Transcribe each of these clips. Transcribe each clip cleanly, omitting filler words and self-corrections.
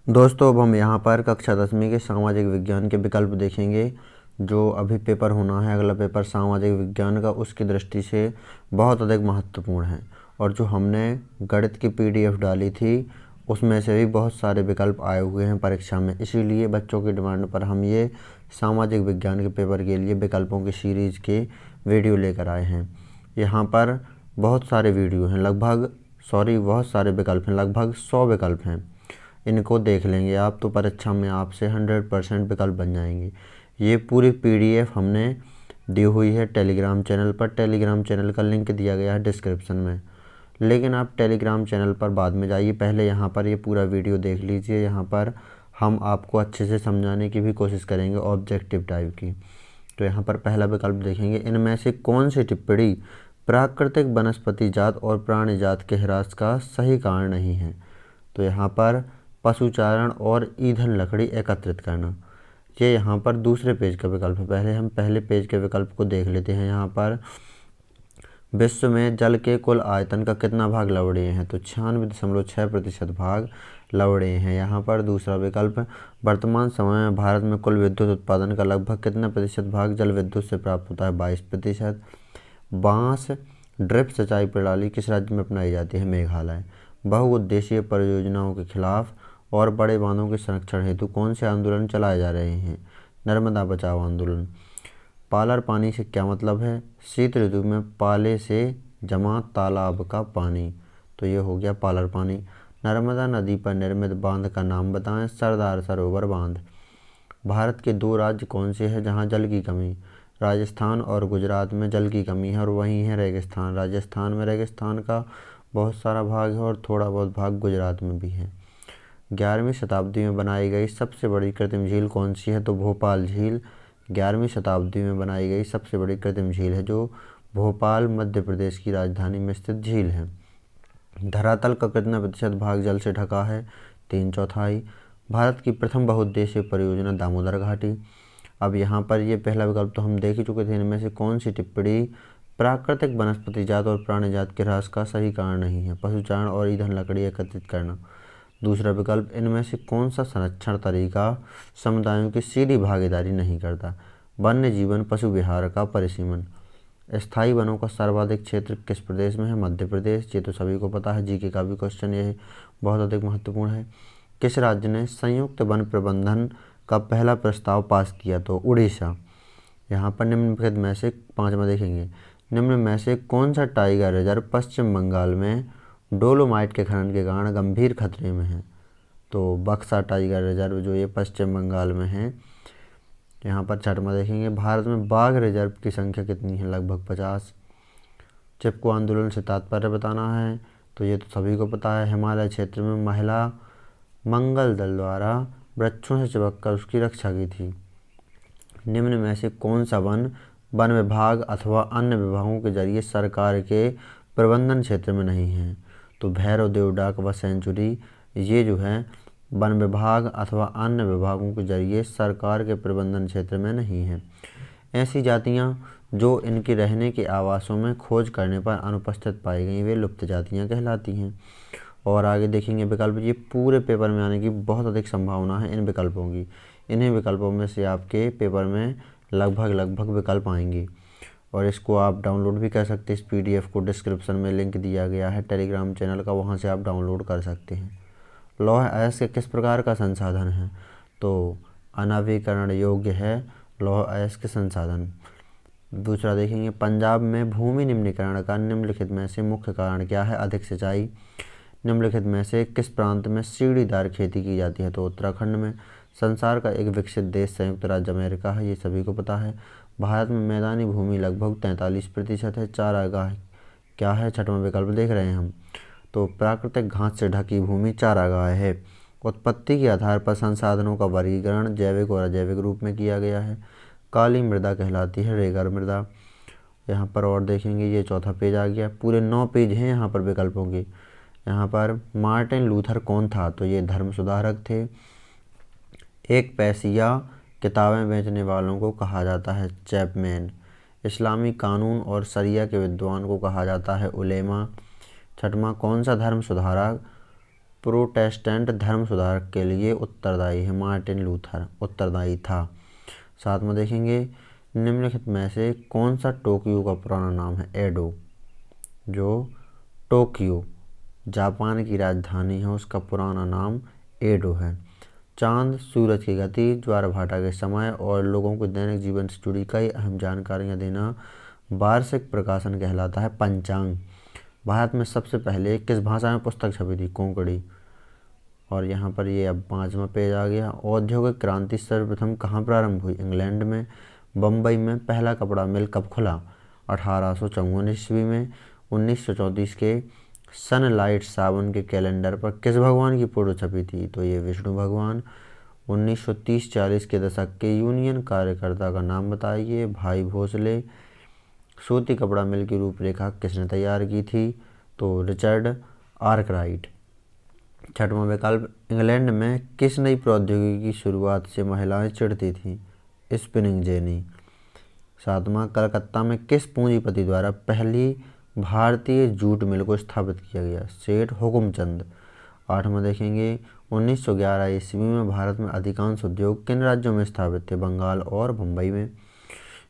दोस्तों, अब हम यहाँ पर कक्षा 10वीं के सामाजिक विज्ञान के विकल्प देखेंगे। जो अभी पेपर होना है, अगला पेपर सामाजिक विज्ञान का, उसकी दृष्टि से बहुत अधिक महत्वपूर्ण है। और जो हमने गणित की PDF डाली थी, उसमें से भी बहुत सारे विकल्प आए हुए हैं परीक्षा में। इसीलिए बच्चों की डिमांड पर हम ये सामाजिक विज्ञान के पेपर के लिए विकल्पों की सीरीज़ के वीडियो लेकर आए हैं। यहाँ पर बहुत सारे वीडियो हैं, बहुत सारे विकल्प हैं, लगभग 100 विकल्प हैं। इनको देख लेंगे आप तो परीक्षा में आपसे 100% विकल्प बन जाएंगे। ये पूरी PDF हमने दी हुई है टेलीग्राम चैनल पर। टेलीग्राम चैनल का लिंक दिया गया है डिस्क्रिप्शन में। लेकिन आप टेलीग्राम चैनल पर बाद में जाइए, पहले यहाँ पर ये पूरा वीडियो देख लीजिए। यहाँ पर हम आपको अच्छे से समझाने की भी कोशिश करेंगे, ऑब्जेक्टिव टाइप की। तो यहाँ पर पहला विकल्प देखेंगे, इनमें से कौन सी टिप्पणी प्राकृतिक वनस्पति जात और प्राणी जात के ह्रास का सही कारण नहीं है। तो यहाँ पर पशुचारण और ईंधन लकड़ी एकत्रित करना, ये यहाँ पर दूसरे पेज का विकल्प है। पहले हम पहले पेज के विकल्प को देख लेते हैं। यहाँ पर विश्व में जल के कुल आयतन का कितना भाग लवणीय है, तो 96.6% भाग लवणीय हैं। यहाँ पर दूसरा विकल्प, वर्तमान समय में भारत में कुल विद्युत उत्पादन का लगभग कितना प्रतिशत भाग जल विद्युत से प्राप्त होता है, 22%। बांस ड्रिप सिंचाई प्रणाली किस राज्य में अपनाई जाती है, मेघालय। बहुउद्देशीय परियोजनाओं के खिलाफ और बड़े बांधों के संरक्षण हेतु कौन से आंदोलन चलाए जा रहे हैं, नर्मदा बचाओ आंदोलन। पालर पानी से क्या मतलब है, शीत ऋतु में पाले से जमा तालाब का पानी, तो ये हो गया पालर पानी। नर्मदा नदी पर निर्मित बांध का नाम बताएं, सरदार सरोवर बांध। भारत के 2 राज्य कौन से हैं जहां जल की कमी, राजस्थान और गुजरात में जल की कमी है और वहीं है रेगिस्तान। राजस्थान में रेगिस्तान का बहुत सारा भाग है और थोड़ा बहुत भाग गुजरात में भी है। 11वीं शताब्दी में बनाई गई सबसे बड़ी कृत्रिम झील कौन सी है, तो भोपाल झील 11वीं शताब्दी में बनाई गई सबसे बड़ी कृत्रिम झील है, जो भोपाल मध्य प्रदेश की राजधानी में स्थित झील है। धरातल का कितना प्रतिशत भाग जल से ढका है, 3/4। भारत की प्रथम बहुउद्देशीय परियोजना दामोदर घाटी। अब यहाँ पर ये पहला विकल्प तो हम देख ही चुके थे, इनमें से कौन सी टिप्पणी प्राकृतिक वनस्पति जात और प्राणी जात के ह्रास का सही कारण नहीं है, पशुचारण और ईंधन लकड़ी एकत्रित करना। दूसरा विकल्प, इनमें से कौन सा संरक्षण तरीका समुदायों की सीधी भागीदारी नहीं करता, वन्य जीवन पशु विहार का परिसीमन। स्थायी वनों का सर्वाधिक क्षेत्र किस प्रदेश में है, मध्य प्रदेश। ये तो सभी को पता है, जीके का भी क्वेश्चन ये बहुत अधिक महत्वपूर्ण है। किस राज्य ने संयुक्त वन प्रबंधन का पहला प्रस्ताव पास किया, तो उड़ीसा। यहाँ पर निम्नलिखित में से 5वां देखेंगे, निम्न में से कौन सा टाइगर रिजर्व पश्चिम बंगाल में डोलोमाइट के खनन के कारण गंभीर खतरे में है, तो बक्सा टाइगर रिजर्व जो ये पश्चिम बंगाल में है। यहाँ पर 6वां देखेंगे, भारत में बाघ रिजर्व की संख्या कितनी है, लगभग 50। चिपको आंदोलन से तात्पर्य बताना है, तो ये तो सभी को पता है, हिमालय क्षेत्र में महिला मंगल दल द्वारा वृक्षों से चिपककर उसकी रक्षा की थी। निम्न में से कौन सा वन वन विभाग अथवा अन्य विभागों के जरिए सरकार के प्रबंधन क्षेत्र में नहीं है, तो भैरव देव डाक व सेंचुरी ये जो है वन विभाग अथवा अन्य विभागों के जरिए सरकार के प्रबंधन क्षेत्र में नहीं है। ऐसी जातियां जो इनके रहने के आवासों में खोज करने पर अनुपस्थित पाई गई, वे लुप्त जातियां कहलाती हैं। और आगे देखेंगे विकल्प, ये पूरे पेपर में आने की बहुत अधिक संभावना है इन विकल्पों की। इन्हीं विकल्पों में से आपके पेपर में लगभग विकल्प आएंगे और इसको आप डाउनलोड भी कर सकते हैं। इस PDF को डिस्क्रिप्शन में लिंक दिया गया है टेलीग्राम चैनल का, वहाँ से आप डाउनलोड कर सकते हैं। लौह अयस्क किस प्रकार का संसाधन है, तो अनवीकरण योग्य है लौह अयस्क संसाधन। दूसरा देखेंगे, पंजाब में भूमि निम्नीकरण का निम्नलिखित में से मुख्य कारण क्या है, अधिक सिंचाई। निम्नलिखित में से किस प्रांत में सीढ़ीदार खेती की जाती है, तो उत्तराखंड में। संसार का एक विकसित देश संयुक्त राज्य अमेरिका है, ये सभी को पता है। भारत में मैदानी भूमि लगभग 43% है। चारागाह क्या है, 6वां विकल्प देख रहे हैं हम, तो प्राकृतिक घास से ढकी भूमि चारागाह है। उत्पत्ति के आधार पर संसाधनों का वर्गीकरण जैविक और अजैविक रूप में किया गया है। काली मृदा कहलाती है रेगर मृदा। यहाँ पर और देखेंगे, ये चौथा पेज आ गया, पूरे 9 पेज हैं यहाँ पर विकल्पों के। यहाँ पर मार्टिन लूथर कौन था, तो ये धर्म सुधारक थे। एक पैसिया किताबें बेचने वालों को कहा जाता है चैपमैन। इस्लामी कानून और शरिया के विद्वान को कहा जाता है उलेमा। 6वां, कौन सा धर्म सुधारक प्रोटेस्टेंट धर्म सुधार के लिए उत्तरदायी है? मार्टिन लूथर उत्तरदायी था। साथ में देखेंगे निम्नलिखित में से कौन सा टोक्यो का पुराना नाम है? एडो। जो टोक्यो जापान की राजधानी है उसका पुराना नाम एडो है। चांद, सूरज की गति, ज्वारभाटा के समय और लोगों को दैनिक जीवन से जुड़ी कई अहम जानकारियाँ देना वार्षिक प्रकाशन कहलाता है। पंचांग। भारत में सबसे पहले किस भाषा में पुस्तक छपी थी? कोंकणी। और यहाँ पर ये अब 5वां पेज आ गया। औद्योगिक क्रांति सर्वप्रथम कहाँ प्रारंभ हुई? इंग्लैंड में। बम्बई में पहला कपड़ा मिल कब खुला? 1854 ईस्वी में। 1934 के सनलाइट सावन के कैलेंडर पर किस भगवान की फोटो छपी थी? तो ये विष्णु भगवान। 1930-40 के दशक के यूनियन कार्यकर्ता का नाम बताइए? भाई भोसले। सूती कपड़ा मिल की रूपरेखा किसने तैयार की थी? तो रिचर्ड आर्कराइट। 6वां विकल्प, इंग्लैंड में किस नई प्रौद्योगिकी की शुरुआत से महिलाएं चिढ़ती थीं? Spinning jenny. 7वां, कलकत्ता में किस पूंजीपति द्वारा पहली भारतीय जूट मिल को स्थापित किया गया? सेठ हुकुमचंद। 8वां देखेंगे 1911 ईस्वी में भारत में अधिकांश उद्योग किन राज्यों में स्थापित थे? बंगाल और मुंबई में।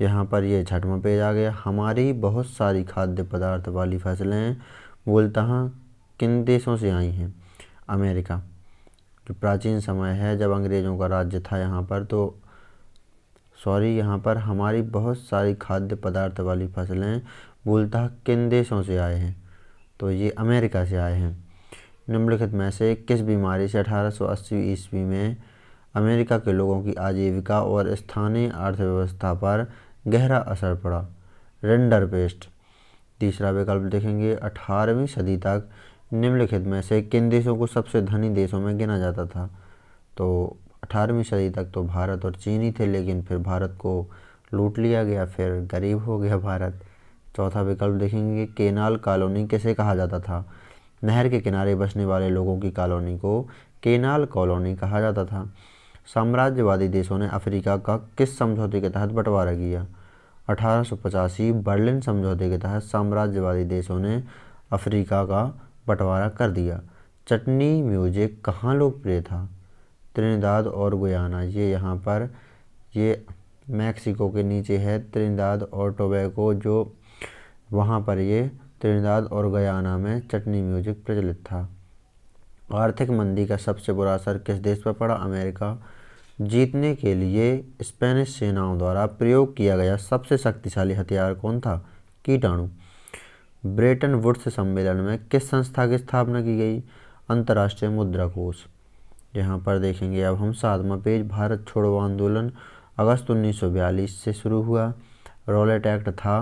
यहाँ पर ये 6वां पेज आ गया। हमारी बहुत सारी खाद्य पदार्थ वाली फसलें मूलतः किन देशों से आई हैं? अमेरिका। जो प्राचीन समय है जब अंग्रेज़ों का राज्य था यहाँ पर हमारी बहुत सारी खाद्य पदार्थ वाली फसलें मूलतः किन देशों से आए हैं? तो ये अमेरिका से आए हैं। निम्नलिखित में से किस बीमारी से 1880 ईस्वी में अमेरिका के लोगों की आजीविका और स्थानीय अर्थव्यवस्था पर गहरा असर पड़ा? रिंडरपेस्ट। तीसरा विकल्प देखेंगे 18वीं सदी तक निम्नलिखित में से किन देशों को सबसे धनी देशों में गिना जाता था? तो 18वीं सदी तक तो भारत और चीन ही थे, लेकिन फिर भारत को लूट लिया गया, फिर गरीब हो गया भारत। चौथा विकल्प देखेंगे केनाल कॉलोनी किसे कहा जाता था? नहर के किनारे बसने वाले लोगों की कॉलोनी को केनाल कॉलोनी कहा जाता था। साम्राज्यवादी देशों ने अफ्रीका का किस समझौते के तहत बंटवारा किया? 1885 बर्लिन समझौते के तहत साम्राज्यवादी देशों ने अफ्रीका का बंटवारा कर दिया। चटनी म्यूजिक कहाँ लोकप्रिय था? त्रिनिदाद और गुयाना। ये यहाँ पर ये मैक्सिको के नीचे है त्रिनिदाद और टोबैगो, जो वहाँ पर ये त्रिनिदाद और गयाना में चटनी म्यूजिक प्रचलित था। आर्थिक मंदी का सबसे बुरा असर किस देश पर पड़ा? अमेरिका। जीतने के लिए स्पेनिश सेनाओं द्वारा प्रयोग किया गया सबसे शक्तिशाली हथियार कौन था? कीटाणु। ब्रेटन वुड्स सम्मेलन में किस संस्था की स्थापना की गई? अंतर्राष्ट्रीय मुद्रा कोष। यहाँ पर देखेंगे अब हम 7वां पेज। भारत छोड़ो आंदोलन अगस्त 1942 से शुरू हुआ। रॉलेट एक्ट था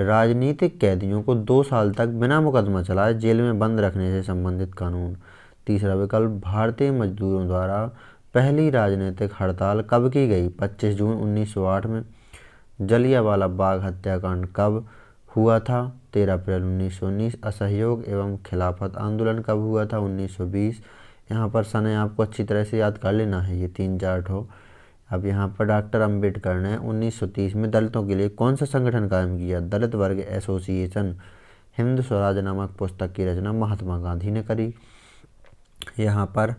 राजनीतिक कैदियों को 2 साल तक बिना मुकदमा चलाए जेल में बंद रखने से संबंधित कानून। तीसरा विकल्प, भारतीय मजदूरों द्वारा पहली राजनीतिक हड़ताल कब की गई? 25 जून 1908 में। जलियांवाला बाग हत्याकांड कब हुआ था? 13 अप्रैल 1919। असहयोग एवं खिलाफत आंदोलन कब हुआ था? 1920। यहाँ पर सने आपको अच्छी तरह से याद कर लेना है, ये 3-4 ठो। अब यहाँ पर डॉक्टर अंबेडकर ने 1930 में दलितों के लिए कौन सा संगठन कायम किया? दलित वर्ग एसोसिएशन। हिंद स्वराज नामक पुस्तक की रचना महात्मा गांधी ने करी। यहाँ पर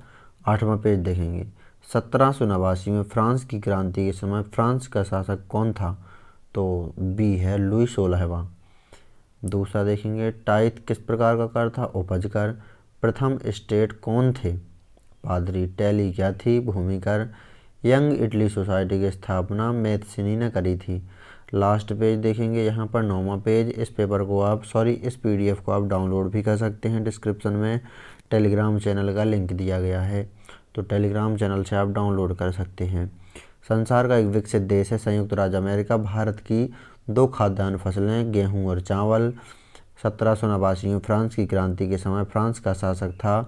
8वां पेज देखेंगे। 1789 में फ्रांस की क्रांति के समय फ्रांस का शासक कौन था? तो बी है लुई 16वां। दूसरा देखेंगे टाइथ किस प्रकार का कर था? उपज कर। प्रथम स्टेट कौन थे? पादरी। टैली क्या थी? भूमि कर। यंग इटली सोसाइटी की स्थापना मैथ्सिनी ने करी थी। लास्ट पेज देखेंगे यहाँ पर 9वां पेज। इस PDF को आप डाउनलोड भी कर सकते हैं। डिस्क्रिप्शन में टेलीग्राम चैनल का लिंक दिया गया है, तो टेलीग्राम चैनल से आप डाउनलोड कर सकते हैं। संसार का एक विकसित देश है संयुक्त राज्य अमेरिका। भारत की 2 खाद्यान्न फसलें गेहूँ और चावल। 1789 में फ्रांस की क्रांति के समय फ्रांस का शासक था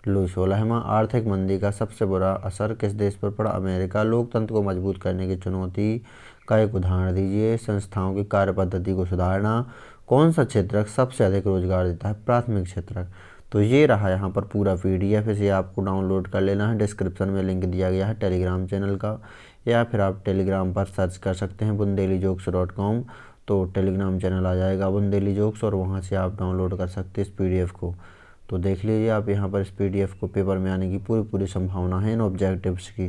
लुई 16वां। आर्थिक मंदी का सबसे बुरा असर किस देश पर पड़ा? अमेरिका। लोकतंत्र को मजबूत करने की चुनौती का एक उदाहरण दीजिए। संस्थाओं की कार्य पद्धति को सुधारना। कौन सा क्षेत्रक सबसे अधिक रोजगार देता है? प्राथमिक क्षेत्रक। तो ये रहा यहाँ पर पूरा PDF, इसे आपको डाउनलोड कर लेना है। डिस्क्रिप्शन में लिंक दिया गया है टेलीग्राम चैनल का, या फिर आप टेलीग्राम पर सर्च कर सकते हैं bundelijokes.com, तो टेलीग्राम चैनल आ जाएगा बुंदेली जोक्स, और वहाँ से आप डाउनलोड कर सकते हैं इस PDF को। तो देख लीजिए आप यहाँ पर इस PDF को पेपर में आने की पूरी पूरी संभावना है इन ऑब्जेक्टिव्स की।